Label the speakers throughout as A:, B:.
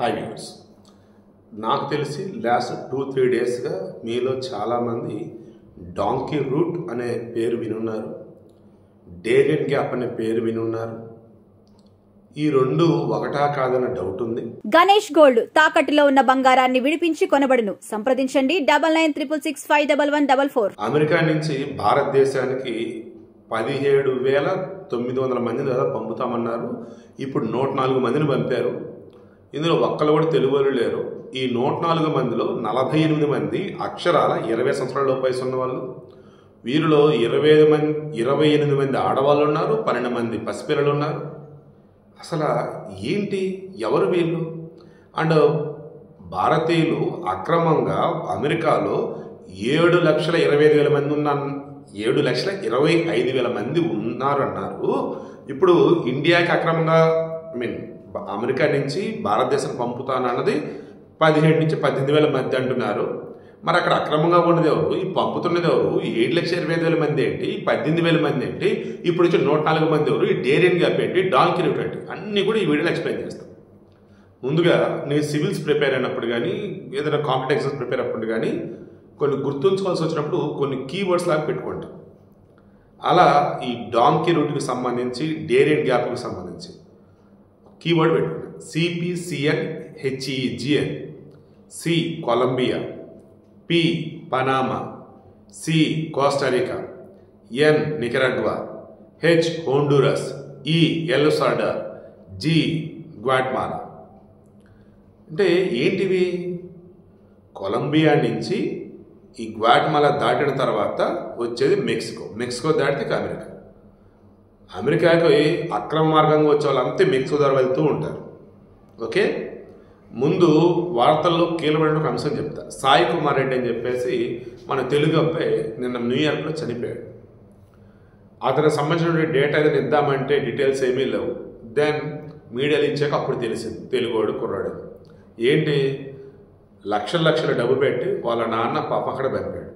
A: Hi viewers, నాకు తెలిసి last 2-3 డేస్గా మీలో చాలామంది డాంకీ రూట్ అనే పేరు వినున్నారు, డేరియన్ గ్యాప్ అనే పేరు వినున్నారు. ఈ రెండు ఒకటా కాదన్న డౌట్ ఉంది.
B: గణేష్ గోల్డ్ తాకట్టులో ఉన్న బంగారాన్ని విడిపించి కొనబడును. సంప్రదించండి 9966611144.
A: అమెరికా నుంచి భారతదేశానికి 17,900 మంది దాదాపు పంపుతామన్నారు. ఇప్పుడు 104 మందిని పంపారు. ఇందులో ఒక్కళ్ళు కూడా తెలుగు వాళ్ళు లేరు. ఈ 104 మందిలో 48 మంది అక్షరాల 20 సంవత్సరాల లోపు వయసు ఉన్న వాళ్ళు. వీరిలో 28 మంది ఆడవాళ్ళు ఉన్నారు, 12 మంది పసిపిల్లలు ఉన్నారు. అసలు ఏంటి, ఎవరు వీళ్ళు? అండ్ భారతీయులు అక్రమంగా అమెరికాలో 7,25,000 మంది 7,25,000 మంది ఉన్నారు అన్నారు. ఇప్పుడు ఇండియాకి అక్రమంగా అమెరికా నుంచి భారతదేశం పంపుతానన్నది 17 నుంచి 18,000 మంది అంటున్నారు. మరి అక్కడ అక్రమంగా ఉన్నది ఎవరు? ఈ పంపుతున్నది ఎవరు? 7,25,000 మంది ఏంటి? 18,000 మంది ఏంటి? ఇప్పుడు వచ్చి 104 మంది ఎవరు? ఈ డేరియన్ గ్యాప్ ఏంటి? డాంకీ రూట్ ఏంటి? అన్నీ కూడా ఈ వీడియోలో ఎక్స్ప్లెయిన్ చేస్తాను. ముందుగా నేను సివిల్స్ ప్రిపేర్ అయినప్పుడు కానీ ఏదైనా కాంపిటేటివ్ ఎగ్జామ్స్ ప్రిపేర్ అయినప్పుడు కానీ కొన్ని గుర్తుంచుకోవాల్సి వచ్చినప్పుడు కొన్ని కీవర్డ్స్ లాగా పెట్టుకుంటాం. అలా ఈ డాంకీ రూట్కి సంబంధించి డేరియన్ గ్యాప్కి సంబంధించి కీవర్డ్ పెట్టుకున్నాను. CPCNHEGN, C Colombia, P Panama, C Costa Rica, N Nicaragua, H Honduras, E El Salvador, G Guatemala. అంటే ఏంటివి? కొలంబియా నుంచి ఈ గ్వాటమాలా దాటిన తర్వాత వచ్చేది మెక్సికో దాటితే అమెరికా. అమెరికాకి అక్రమ మార్గంగా వచ్చే వాళ్ళంతా మెక్సికో ద్వారా వెళ్తూ ఉంటారు. ఓకే, ముందు వార్తల్లో కీలకమైన ఒక అంశం చెప్తా. సాయి కుమార్ రెడ్డి అని చెప్పేసి మన తెలుగు అబ్బాయి నిన్న న్యూయార్క్లో చనిపోయాడు. అతనికి సంబంధించిన డేటా ఏదైనా ఇద్దామంటే డీటెయిల్స్ ఏమీ లేవు. దెన్ మీడియాలు ఇచ్చాక అప్పుడు తెలిసింది తెలుగువాడు కుర్రాడు ఏంటి, లక్షల డబ్బు పెట్టి వాళ్ళ నాన్న పాప అక్కడ పంపాడు.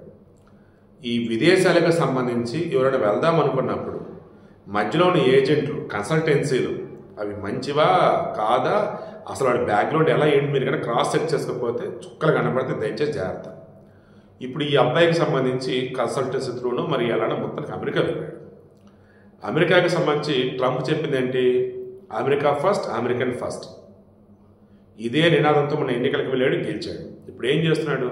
A: ఈ విదేశాలకు సంబంధించి ఎవరైనా వెళ్దాం అనుకున్నప్పుడు మధ్యలో ఉన్న ఏజెంట్లు, కన్సల్టెన్సీలు అవి మంచివా కాదా, అసలు వాడి బ్యాక్గ్రౌండ్ ఎలా ఏంటి మీరు కనుక క్రాస్ చెక్ చేసుకోకపోతే చుక్కలు కనపడితే దయచేసి జాగ్రత్త. ఇప్పుడు ఈ అబ్బాయికి సంబంధించి కన్సల్టెన్సీ త్రూను మరి ఎలానో మొత్తానికి అమెరికా వెళ్ళాడు. అమెరికాకి సంబంధించి ట్రంప్ చెప్పింది ఏంటి? America first, American first. ఇదే నినాదంతో మన ఎన్నికలకు వెళ్ళాడు, గెలిచాడు. ఇప్పుడు ఏం చేస్తున్నాడు?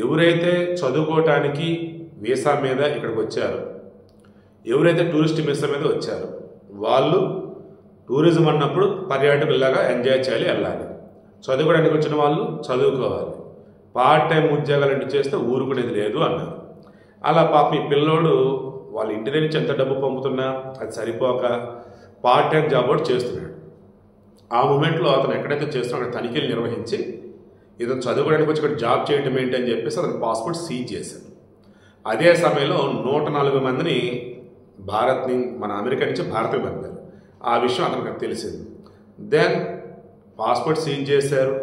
A: ఎవరైతే చదువుకోవటానికి వీసా మీద ఇక్కడికి వచ్చారో, ఎవరైతే టూరిస్ట్ వీసా మీద వచ్చారో వాళ్ళు టూరిజం అన్నప్పుడు పర్యాటకుల్లాగా ఎంజాయ్ చేయాలి, వెళ్ళాలి. చదువుకోవడానికి వచ్చిన వాళ్ళు చదువుకోవాలి, పార్ట్ టైం ఉద్యోగాలు చేస్తే ఊరుకునేది లేదు అన్నారు. అలా పాప ఈ పిల్లోడు వాళ్ళ ఇంటి దగ్గర నుంచి ఎంత డబ్బు పంపుతున్నా అది సరిపోక పార్ట్ టైం జాబ్ కూడా చేస్తున్నాడు. ఆ మూమెంట్లో అతను ఎక్కడైతే చేస్తున్నాడో తనిఖీలు నిర్వహించి ఇతను చదువుకోవడానికి వచ్చి ఇక్కడ జాబ్ చేయడం ఏంటి అని చెప్పేసి అతను పాస్పోర్ట్ సీజ్ చేశారు. అదే సమయంలో 104 మందిని మన అమెరికా నుంచి భారత్కి పంపారు. ఆ విషయం అతనికి తెలిసింది. దెన్ పాస్పోర్ట్ సీజ్ చేశారు,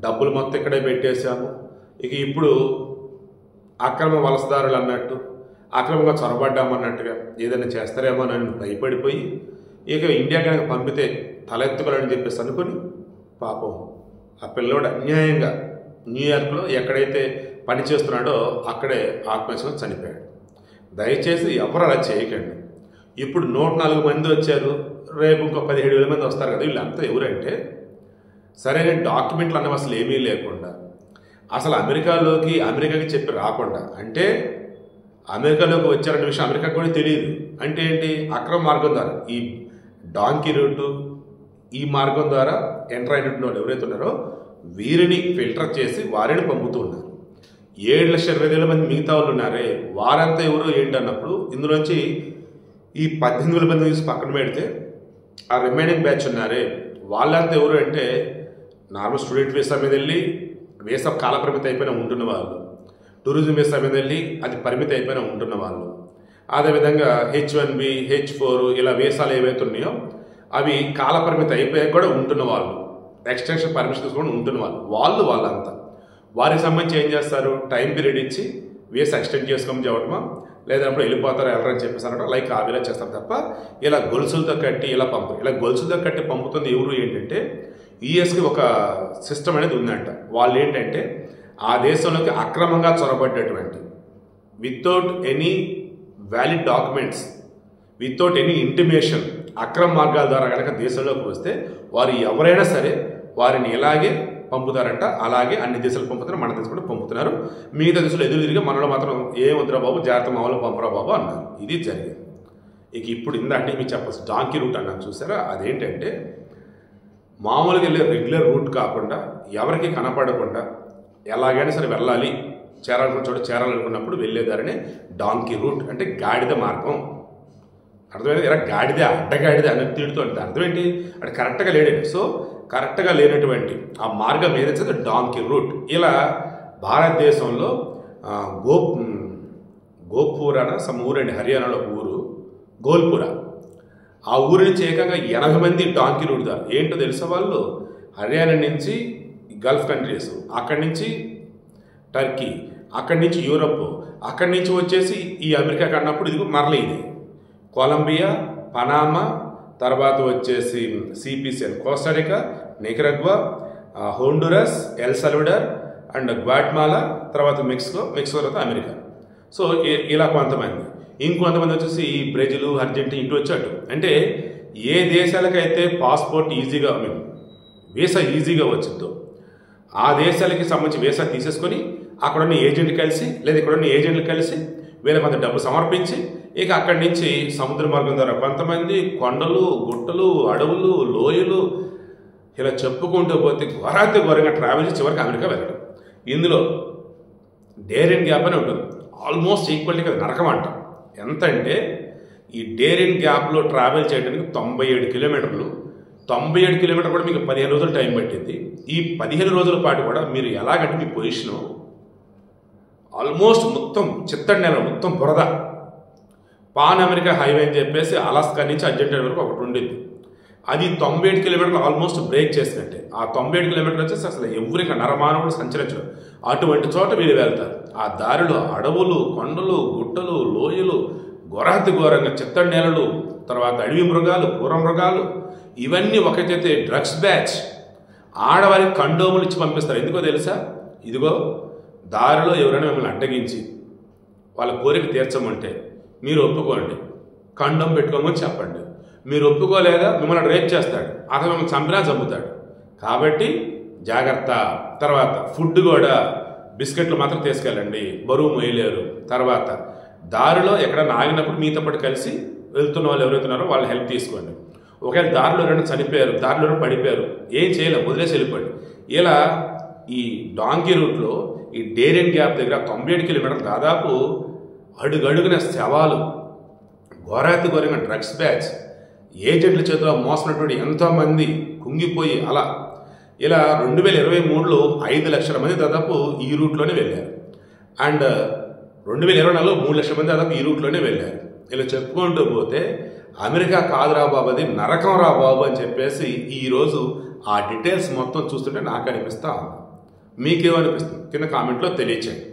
A: డబ్బులు మొత్తం ఇక్కడే పెట్టేశాము. ఇప్పుడు అక్రమ వలసదారులు అన్నట్టు అక్రమంగా చొరబడ్డామన్నట్టుగా ఏదైనా చేస్తారేమో అని భయపడిపోయి ఇండియా కనుక పంపితే తలెత్తుకోవాలని చెప్పేసి అనుకుని పాపం ఆ పిల్లోడు అన్యాయంగా న్యూయార్క్లో ఎక్కడైతే పని చేస్తున్నాడో అక్కడే ఆత్మహత్య చనిపోయాడు. దయచేసి ఎవరు అలా చేయకండి. ఇప్పుడు 104 మంది వచ్చారు, రేపు ఇంకో 17,000 మంది వస్తారు కదా. వీళ్ళంతా ఎవరంటే సరైన డాక్యుమెంట్లు అన్నవి అసలు ఏమీ లేకుండా, అసలు అమెరికాకి చెప్పి రాకుండా, అంటే అమెరికాలోకి వచ్చారనే విషయం అమెరికాకి కూడా తెలియదు. అంటే ఏంటి? అక్రమ మార్గం ద్వారా ఈ డాంకీ రూటు ఈ మార్గం ద్వారా ఎంటర్ అయినటువంటి వాళ్ళు ఎవరైతే ఉన్నారో వీరిని ఫిల్టర్ చేసి వారిని పంపుతూ ఉన్నారు. 7,25,000 మంది మిగతా వాళ్ళు ఉన్నారే, వారంతా ఎవరు ఏంటి అన్నప్పుడు ఇందులోంచి ఈ 18,000 మంది తీసి పక్కన పెడితే ఆ రిమైనింగ్ బ్యాచ్ ఉన్నారే వాళ్ళంతా ఎవరు అంటే నార్మల్ స్టూడెంట్ వీసా మీద వెళ్ళి వీసా కాలపరిమితి అయిపోయినా ఉంటున్న వాళ్ళు, టూరిజం వీసా మీద వెళ్ళి అది పరిమితి అయిపోయినా ఉంటున్న వాళ్ళు, అదేవిధంగా H1B, H4 ఇలా వీసాలు ఏవైతే ఉన్నాయో అవి కాలపరిమితి అయిపోయాక కూడా ఉంటున్న వాళ్ళు, ఎక్స్టెన్షన్ పర్మిషన్ తీసుకొని ఉంటున్న వాళ్ళంతా వారికి సంబంధించి ఏం చేస్తారు? టైం పీరియడ్ ఇచ్చి వీసా ఎక్స్టెండ్ చేసుకోమని చెప్పటమా, లేదన్నప్పుడు వెళ్ళిపోతారు వెళ్ళరని చెప్పేసి అనడం లైక్ ఆవిలా చేస్తారు తప్ప ఇలా గొలుసులతో కట్టి ఇలా గొలుసులతో కట్టి పంపుతుంది ఎవరు ఏంటంటే యుఎస్కి ఒక సిస్టమ్ అనేది ఉందంట. వాళ్ళు ఏంటంటే ఆ దేశంలోకి అక్రమంగా చొరబడ్డటువంటి without any valid documents, without any intimation అక్రమ మార్గాల ద్వారా కనుక దేశంలోకి వస్తే వారు ఎవరైనా సరే వారిని ఇలాగే పంపుతారంట. అలాగే అన్ని దేశాలు పంపుతున్నారు, మన దేశం కూడా పంపుతున్నారు. మిగతా దేశాలు ఎదురు తిరిగి మనలో మాత్రం ఏమొద్దురా బాబు, జాగ్రత్త మామూలు పంపరా బాబు అన్నారు. ఇది జరిగింది. ఇక ఇప్పుడు ఇందాక మీకు చెప్పచ్చు డాంకీ రూట్ అన్నాను చూసారా, అదేంటంటే మామూలుగా వెళ్ళే రెగ్యులర్ రూట్ కాకుండా ఎవరికి కనపడకుండా ఎలాగైనా సరే వెళ్ళాలి, చేరాలనుకున్న చోట చేరాలనుకున్నప్పుడు వెళ్ళేదారనే డాంకీ రూట్ అంటే గాడిద మార్గం. అర్థమైంది? ఇలా గాడిద అడ్డగాడిద అని తిడుతూ అంటే అర్థం ఏంటి? అంటే కరెక్ట్గా లేడండి. సో కరెక్ట్గా లేనటువంటి ఆ మార్గం ఏదైతే డాంకీ రూట్. ఇలా భారతదేశంలో గోపూర్ అన్న సమ్ ఊరండి, హర్యానాలో ఊరు గోల్పుర. ఆ ఊరి నుంచి ఏకంగా 80 మంది డాంకీ రూట్ దారు. ఏంటో తెలుసా వాళ్ళు? హర్యానా నుంచి గల్ఫ్ కంట్రీస్, అక్కడి నుంచి టర్కీ, అక్కడి నుంచి యూరప్, అక్కడి నుంచి వచ్చేసి ఈ అమెరికాకి అన్నప్పుడు ఇది మరల ఇది కొలంబియా, పనామా, తర్వాత వచ్చేసి సిపిసిఎన్ Costa Rica, Nicaragua, Honduras, El Salvador and Guatemala, తర్వాత మెక్సికో తర్వాత అమెరికా. సో ఇలా కొంతమంది, ఇంకొంతమంది వచ్చేసి బ్రెజిల్, అర్జెంటీనా ఇటు వచ్చాడు. అంటే ఏ దేశాలకైతే పాస్పోర్ట్ ఈజీగా వీసా ఈజీగా వచ్చిందో ఆ దేశాలకి సంబంధించి వీసా తీసేసుకొని అక్కడున్న ఏజెంట్ కలిసి లేదా ఇక్కడున్న ఏజెంట్లు కలిసి వీళ్ళకి కొంత డబ్బు సమర్పించి ఇక అక్కడి నుంచి సముద్ర మార్గం ద్వారా కొంతమంది కొండలు, గుట్టలు, అడవులు, లోయలు ఇలా చెప్పుకుంటూ పోతే ఘోరంగా ట్రావెల్ చేసి చివరికి అమెరికా వెళ్ళడం. ఇందులో డేర్ ఇన్ గ్యాప్ అని ఉంటుంది. ఆల్మోస్ట్ ఈక్వల్టీ కదా నరకం అంటాం. ఎంత అంటే ఈ డేర్ ఇన్ గ్యాప్లో ట్రావెల్ చేయడానికి 97 కిలోమీటర్లు. 97 కిలోమీటర్ కూడా మీకు 15 రోజులు టైం పట్టింది. ఈ 15 రోజుల పాటు కూడా మీరు ఎలాగంటే మీ పొజిషను ఆల్మోస్ట్ మొత్తం చిత్తడి నేల, మొత్తం బురద. పాన్ అమెరికా హైవే అని చెప్పేసి అలాస్కా నుంచి అర్జెంటీనా వరకు ఒకటి ఉండింది. అది 97 కిలోమీటర్లు ఆల్మోస్ట్ బ్రేక్ చేసినట్టే. ఆ 97 కిలోమీటర్లు వచ్చేసి అసలు ఎవరికి నరమానవుడు సంచరించడం. అటువంటి చోట వీళ్ళు వెళ్తారు. ఆ దారిలో అడవులు, కొండలు, గుట్టలు, లోయలు, ఘోరంగా చిత్తడి నేలలు, తర్వాత అడవి మృగాలు, పూర మృగాలు, ఇవన్నీ ఒకటైతే డ్రగ్స్ బ్యాచ్ ఆడవారికి కండోములు ఇచ్చి పంపిస్తారు. ఎందుకో తెలుసా? ఇదిగో దారిలో ఎవరైనా మిమ్మల్ని అడ్డగించి వాళ్ళ కోరిక తీర్చమంటే మీరు ఒప్పుకోండి, కండోమ్ పెట్టుకోమని చెప్పండి. మీరు ఒప్పుకోలేదా మిమ్మల్ని రేప్ చేస్తాడు, అతను మిమ్మల్ని చంపినా చంపుతాడు. కాబట్టి జాగ్రత్త. తర్వాత ఫుడ్ కూడా బిస్కెట్లు మాత్రం తీసుకెళ్ళండి, బరువు మోయలేరు. తర్వాత దారిలో ఎక్కడైనా ఆగినప్పుడు మీతో పాటు కలిసి వెళ్తున్న వాళ్ళు ఎవరైతున్నారో వాళ్ళ హెల్ప్ తీసుకోండి. ఒకవేళ దారిలో ఎవరైనా చనిపోయారు, దారిలో పడిపోయారు, ఏం చేయలేము, వదిలేసి వెళ్ళిపోండి. ఇలా ఈ డాంకీ రూట్లో ఈ డేర్ ఇన్ గ్యాప్ దగ్గర 97 కిలోమీటర్లు దాదాపు అడుగడుగున శవాలు, ఘోరంగా డ్రగ్స్ బ్యాచ్, ఏజెంట్ల చేతిలో మోసనటువంటి ఎంతోమంది కుంగిపోయి అలా ఇలా 2023లో 5 లక్షల మంది దాదాపు ఈ రూట్లోనే వెళ్ళారు. అండ్ 2024లో 3 లక్షల మంది దాదాపు ఈ రూట్లోనే వెళ్ళారు. ఇలా చెప్పుకుంటూ పోతే అమెరికా కాదురా బాబు, అది నరకం రా బాబు అని చెప్పేసి ఈరోజు ఆ డీటెయిల్స్ మొత్తం చూస్తుంటే నాకు అనిపిస్తా ఉంది. మీకేమనిపిస్తుంది కింద కామెంట్లో తెలియచేయండి.